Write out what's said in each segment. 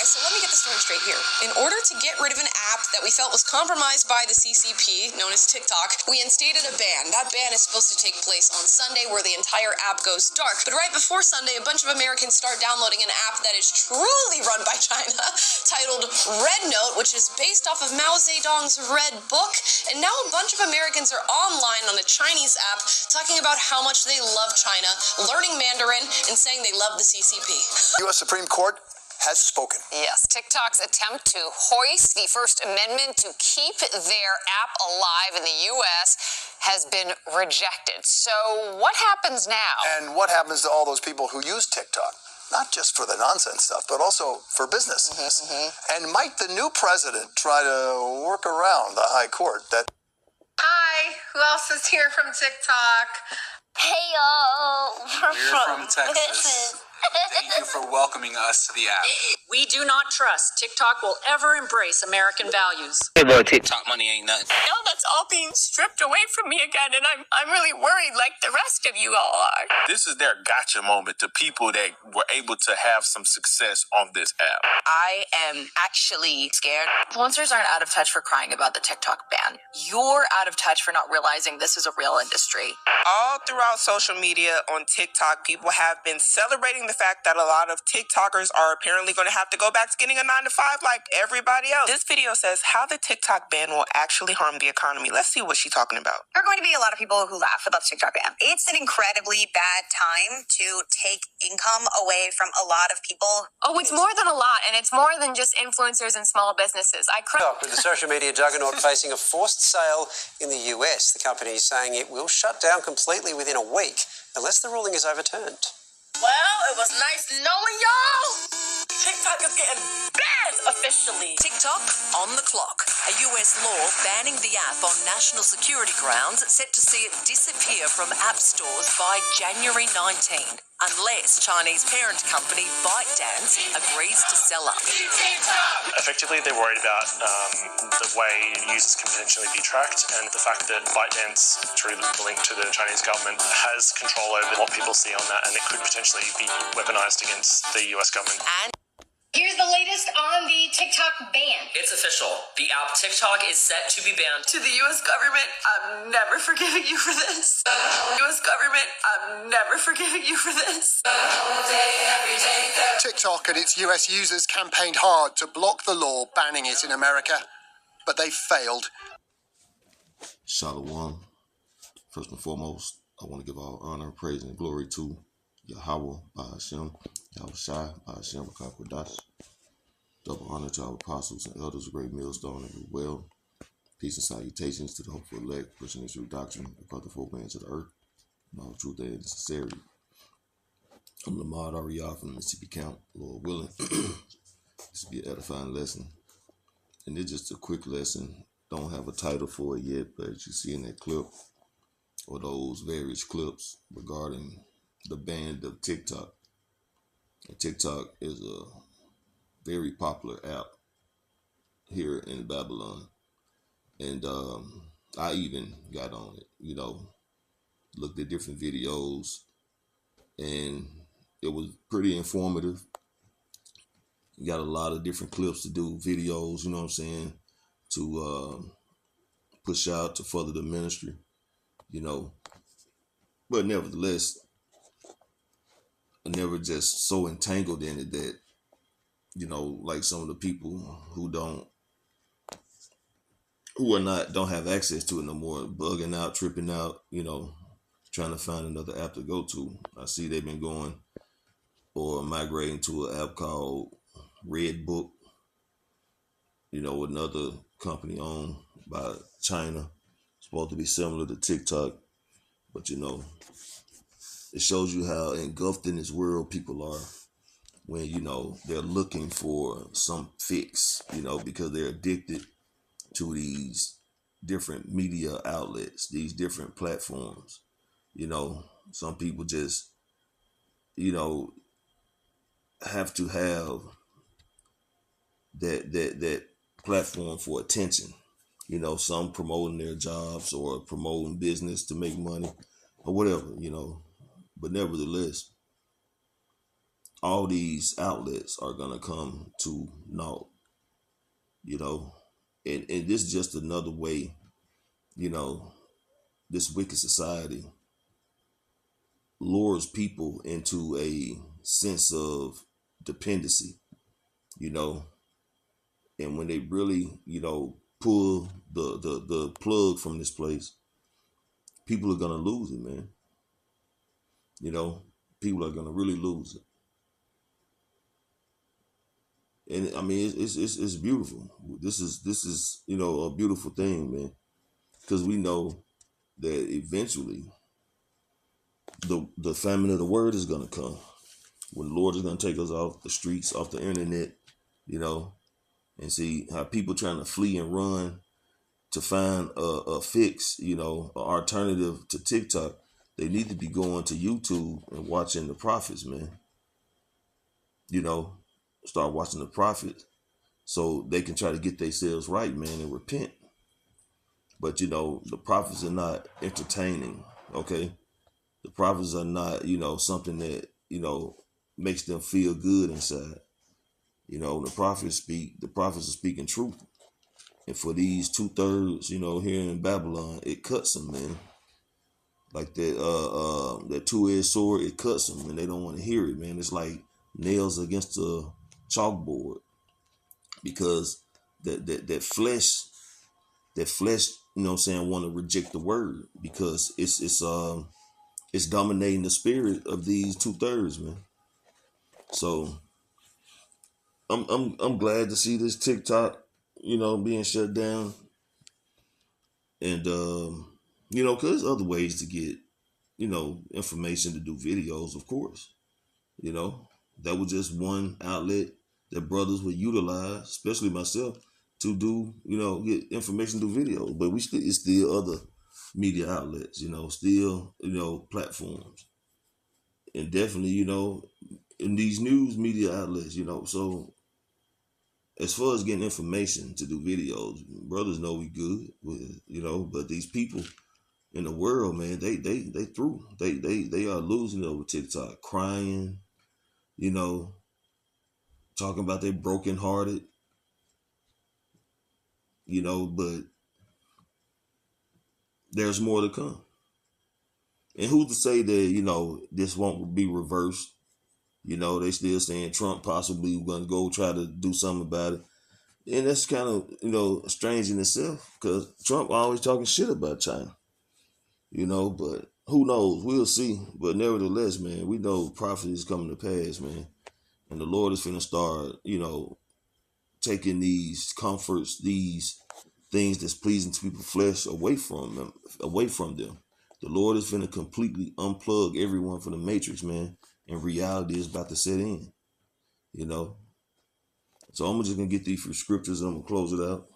So let me get the story straight here. In order to get rid of an app that we felt was compromised by the CCP, known as TikTok, we instated a ban. That ban is supposed to take place on Sunday, where the entire app goes dark. But right before Sunday, a bunch of Americans start downloading an app that is truly run by China, titled Red Note, which is based off of Mao Zedong's Red Book. And now a bunch of Americans are online on a Chinese app talking about how much they love China, learning Mandarin, and saying they love the CCP. U.S. Supreme Court has spoken. Yes, TikTok's attempt to hoist the First Amendment to keep their app alive in the U.S. has been rejected. So what happens now? And what happens to all those people who use TikTok? Not just for the nonsense stuff, but also for business. And might the new president try to work around the high court that... Hi, who else is here from TikTok? Hey, yo. We're from Texas. Thank you for welcoming us to the app. We do not trust TikTok will ever embrace American values. Hey, boy, TikTok money ain't nothing. Now that's all being stripped away from me again, and I'm really worried like the rest of you all are. This is their gotcha moment to people that were able to have some success on this app. I am actually scared. Influencers aren't out of touch for crying about the TikTok ban. You're out of touch for not realizing this is a real industry. All throughout social media on TikTok, people have been celebrating the fact that a lot of TikTokers are apparently going to have to go back to getting a 9-to-5 like everybody else. This video says how the TikTok ban will actually harm the economy. Let's see what she's talking about. There are going to be a lot of people who laugh about the TikTok ban. It's an incredibly bad time to take income away from a lot of people. Oh, it's more than a lot, and it's more than just influencers and small businesses. With the social media juggernaut facing a forced sale in the US, the company is saying it will shut down completely within a week unless the ruling is overturned. Well, it was nice knowing y'all. TikTok is getting banned officially. TikTok on the clock. A US law banning the app on national security grounds set to see it disappear from app stores by January 19, unless Chinese parent company ByteDance agrees to sell up. Effectively, they're worried about the way users can potentially be tracked, and the fact that ByteDance, through the link to the Chinese government, has control over what people see on that, and it could potentially be weaponized against the US government. And here's the latest on the TikTok ban. It's official. The app TikTok is set to be banned. To the U.S. government, I'm never forgiving you for this. U.S. government, I'm never forgiving you for this. TikTok and its US users campaigned hard to block the law banning it in America, but they failed. Shalom. First and foremost, I want to give all honor, praise, and glory to Yahweh, Bahashem, Yahweh Shai, Bahashem, Akakwadash. Double honor to our apostles and elders of Great Millstone and well. Peace and salutations to the hopeful elect, pushing this true doctrine across the four bands of the earth, and all truth and sincerity. I'm Lamar Ariah from the Mississippi Count, Lord willing. This will be an edifying lesson. And it's just a quick lesson. Don't have a title for it yet, but as you see in that clip, or those various clips regarding the ban of TikTok. TikTok is a very popular app here in Babylon. And I even got on it, looked at different videos, and it was pretty informative. You got a lot of different clips to do, videos, you know what I'm saying, to push out to further the ministry, But nevertheless, I never just so entangled in it that, like some of the people who don't have access to it no more, bugging out, tripping out, trying to find another app to go to. I see they've been going or migrating to an app called Red Book, another company owned by China, supposed to be similar to TikTok, but it shows you how engulfed in this world people are when, they're looking for some fix, because they're addicted to these different media outlets, these different platforms. Some people just, have to have that platform for attention. Some promoting their jobs or promoting business to make money or whatever, But nevertheless, all these outlets are going to come to naught, you know. And this is just another way, you know, this wicked society lures people into a sense of dependency, you know. And when they really, you know, pull the plug from this place, people are going to lose it, man. You know, people are going to really lose it. And I mean, it's beautiful. This is you know, a beautiful thing, man, because we know that eventually the famine of the word is gonna come, when the Lord is gonna take us off the streets, off the internet, you know, and see how people trying to flee and run to find a fix, you know, an alternative to TikTok. They need to be going to YouTube and watching the prophets, man. You know, start watching the prophets, so they can try to get themselves right, man, and repent. But, you know, the prophets are not entertaining, okay? The prophets are not, you know, something that, you know, makes them feel good inside. You know, the prophets are speaking truth. And for these 2/3, you know, here in Babylon, it cuts them, man. Like that two-edged sword, it cuts them, and they don't want to hear it, man. It's like nails against a chalkboard. Because that flesh, you know what I'm saying, want to reject the word, because it's dominating the spirit of these 2/3, man. So I'm glad to see this TikTok, you know, being shut down. And you know, cause there's other ways to get, you know, information, to do videos, of course. You know, that was just one outlet that brothers would utilize, especially myself, to do, you know, get information through videos. But it's still other media outlets, you know, still, you know, platforms. And definitely, you know, in these news media outlets, you know. So as far as getting information to do videos, brothers know we good with, you know, but these people in the world, man, they through. They are losing over TikTok, crying, you know, talking about they brokenhearted, you know, but there's more to come. And who's to say that, you know, this won't be reversed? You know, they still saying Trump possibly going to go try to do something about it. And that's kind of, you know, strange in itself, because Trump always talking shit about China, you know, but who knows? We'll see. But nevertheless, man, we know prophecy is coming to pass, man. And the Lord is finna start, you know, taking these comforts, these things that's pleasing to people's flesh away from them. The Lord is finna completely unplug everyone from the matrix, man. And reality is about to set in, you know. So I'm just gonna get these few scriptures and I'm gonna close it out.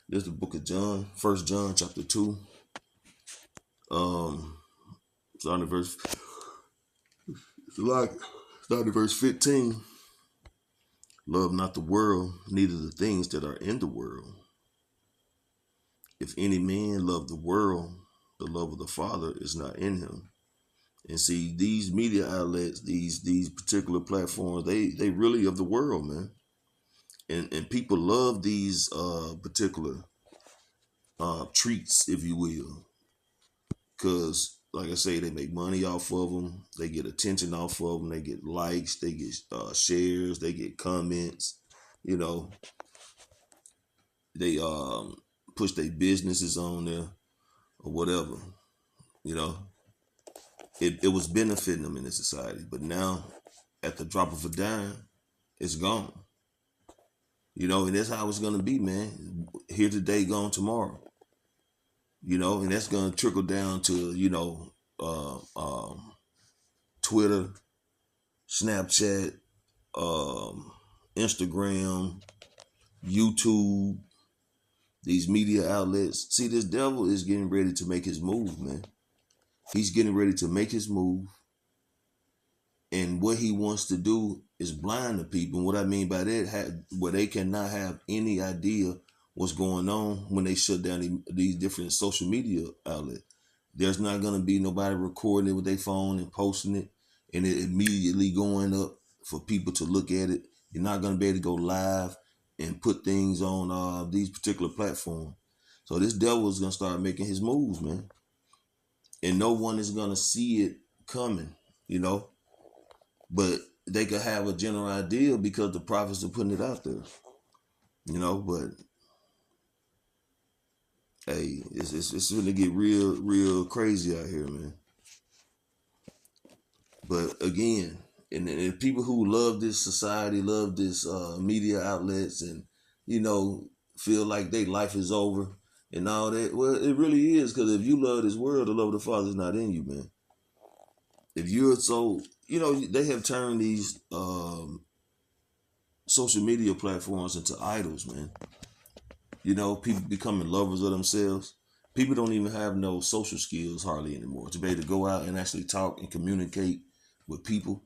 This is the book of John, 1 John chapter 2. Starting at verse 15. Love not the world, neither the things that are in the world. If any man love the world, the love of the Father is not in him. And see, these media outlets, these particular platforms, they really of the world, man. And people love these particular treats, if you will, because, like I say, they make money off of them. They get attention off of them. They get likes. They get shares. They get comments. You know, they push their businesses on there or whatever. You know, it was benefiting them in this society, but now, at the drop of a dime, it's gone. You know, and that's how it's gonna be, man. Here today, gone tomorrow. You know, and that's gonna trickle down to, you know, Twitter, Snapchat, Instagram, YouTube, these media outlets. See, this devil is getting ready to make his move, man. He's getting ready to make his move. And what he wants to do is blind the people. And what I mean by that, where they cannot have any idea what's going on when they shut down these different social media outlets. There's not going to be nobody recording it with their phone and posting it and it immediately going up for people to look at it. You're not going to be able to go live and put things on these particular platforms. So this devil is going to start making his moves, man. And no one is going to see it coming, you know. But they could have a general idea because the prophets are putting it out there, you know. But hey, it's going to get real crazy out here, man. But again, and people who love this society, love this media outlets, and you know, feel like their life is over and all that. Well, it really is, because if you love this world, the love of the Father is not in you, man. If you're so, you know, they have turned these social media platforms into idols, man. You know, people becoming lovers of themselves. People don't even have no social skills hardly anymore to be able to go out and actually talk and communicate with people,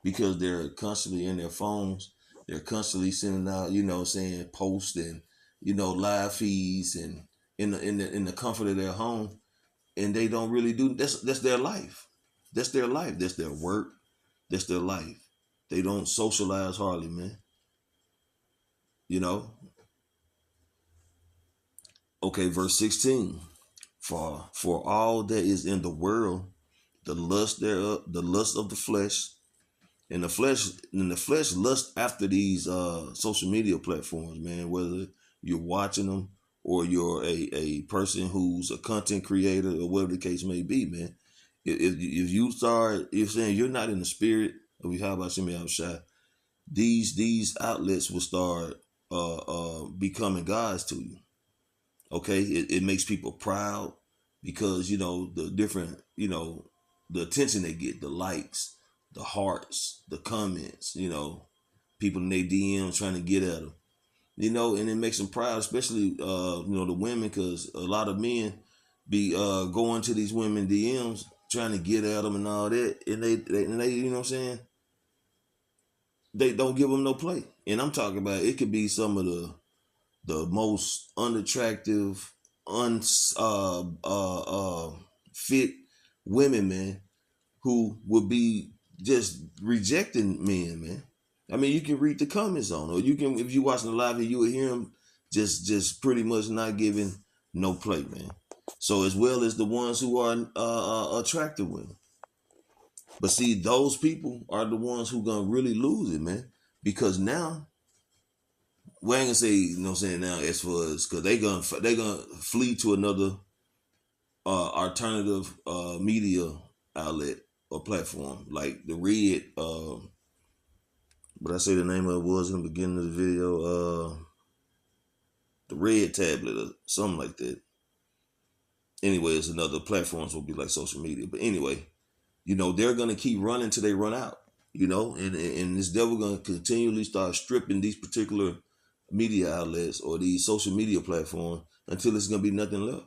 because they're constantly in their phones. They're constantly sending out, you know, saying posts and, you know, live feeds and in the comfort of their home, and they don't really do that's their life. That's their life. That's their work. That's their life. They don't socialize hardly, man. You know. Okay, verse 16. For all that is in the world, the lust thereof, the lust of the flesh, and the flesh lust after these social media platforms, man. Whether you're watching them or you're a person who's a content creator or whatever the case may be, man. If you start, you're saying you're not in the spirit of Yahweh Hashem Shai, these outlets will start becoming gods to you. Okay, it makes people proud because, you know, the different, you know, the attention they get, the likes, the hearts, the comments, you know, people in their DMs trying to get at them, you know, and it makes them proud, especially, you know, the women, because a lot of men be going to these women DMs trying to get at them and all that, and they you know what I'm saying, they don't give them no play. And I'm talking about, it could be some of the most unattractive, fit women, man, who would be just rejecting men, man. I mean, you can read the comments on, or you can, if you watching the live, you will hear them just pretty much not giving no play, man. So as well as the ones who are attractive women. But see, those people are the ones who gonna really lose it, man, because now, we ain't gonna say, you know what I'm saying, now as far as, because they gonna flee to another alternative media outlet or platform, like the Red, what I say the name of it was in the beginning of the video, the Red tablet or something like that. Anyway, it's another platforms will be like social media. But anyway, you know, they're gonna keep running till they run out, you know, and this devil gonna continually start stripping these particular media outlets or these social media platforms until it's gonna be nothing left.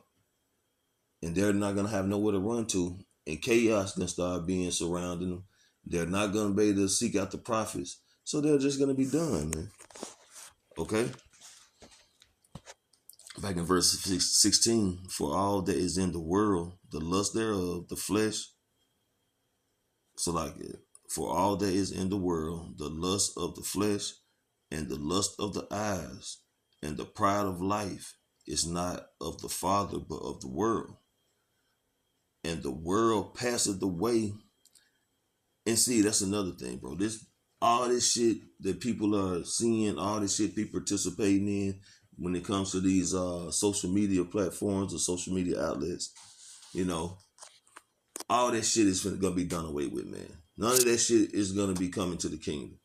And they're not gonna have nowhere to run to, and chaos gonna start being surrounding them. They're not gonna be able to seek out the prophets, so they're just gonna be done, man. Okay. Back in verse 16, for all that is in the world, the lust thereof, the flesh. So like, for all that is in the world, the lust of the flesh, and the lust of the eyes, and the pride of life is not of the Father, but of the world. And the world passeth away. And see, that's another thing, bro. All this shit that people are seeing, all this shit people participating in when it comes to these social media platforms or social media outlets, you know, all that shit is gonna be done away with, man. None of that shit is gonna be coming to the kingdom,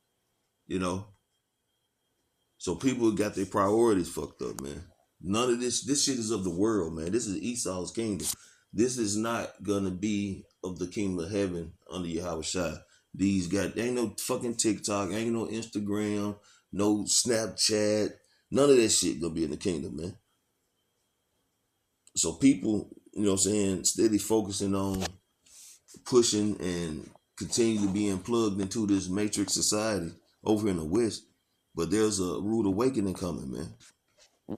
you know. So people got their priorities fucked up, man. None of this shit is of the world, man. This is Esau's kingdom. This is not gonna be of the kingdom of heaven under Yahweh Shai. Ain't no fucking TikTok, ain't no Instagram, no Snapchat. None of that shit gonna be in the kingdom, man. So people, you know what I'm saying, steady focusing on pushing and continue to being plugged into this matrix society over in the West. But there's a rude awakening coming, man.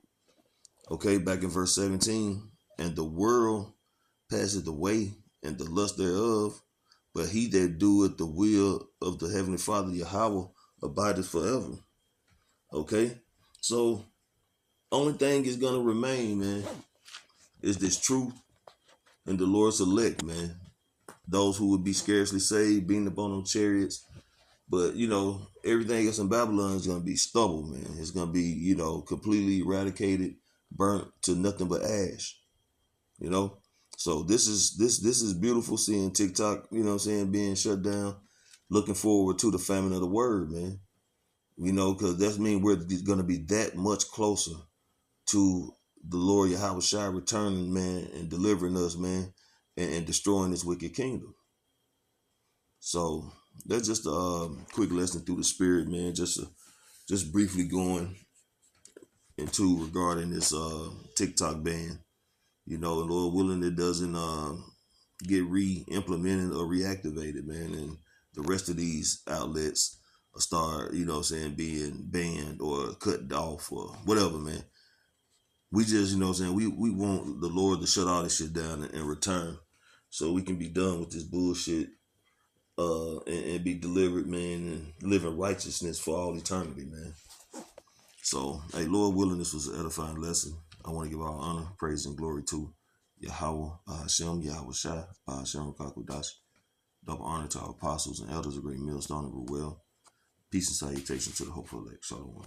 Okay, back in verse 17, and the world passeth away, and the lust thereof, but he that doeth the will of the Heavenly Father, Yahweh, abideth forever. Okay? So, only thing is going to remain, man, is this truth and the Lord's elect, man. Those who would be scarcely saved, being upon them chariots. But, you know, everything else in Babylon is going to be stubble, man. It's going to be, you know, completely eradicated, burnt to nothing but ash, you know. So this is beautiful seeing TikTok, you know what I'm saying, being shut down. Looking forward to the famine of the word, man. You know, because that means we're going to be that much closer to the Lord Yahweh Shai returning, man, and delivering us, man, and destroying this wicked kingdom. So that's just a quick lesson through the spirit, man. Just briefly going into regarding this TikTok ban. You know, Lord willing, it doesn't get re-implemented or reactivated, man, and the rest of these outlets start, you know what I'm saying, being banned or cut off or whatever, man. We just, you know what I'm saying, we want the Lord to shut all this shit down and return so we can be done with this bullshit and be delivered, man, and live in righteousness for all eternity, man. So, hey, Lord willing, this was an edifying lesson. I want to give all honor, praise, and glory to Yahweh, Hashem, Yahweh Shai, Hashem, Kakudash. Double honor to our apostles and elders of Great Millstone of Ruel. Peace and salutation to the hopeful elect. Shalom.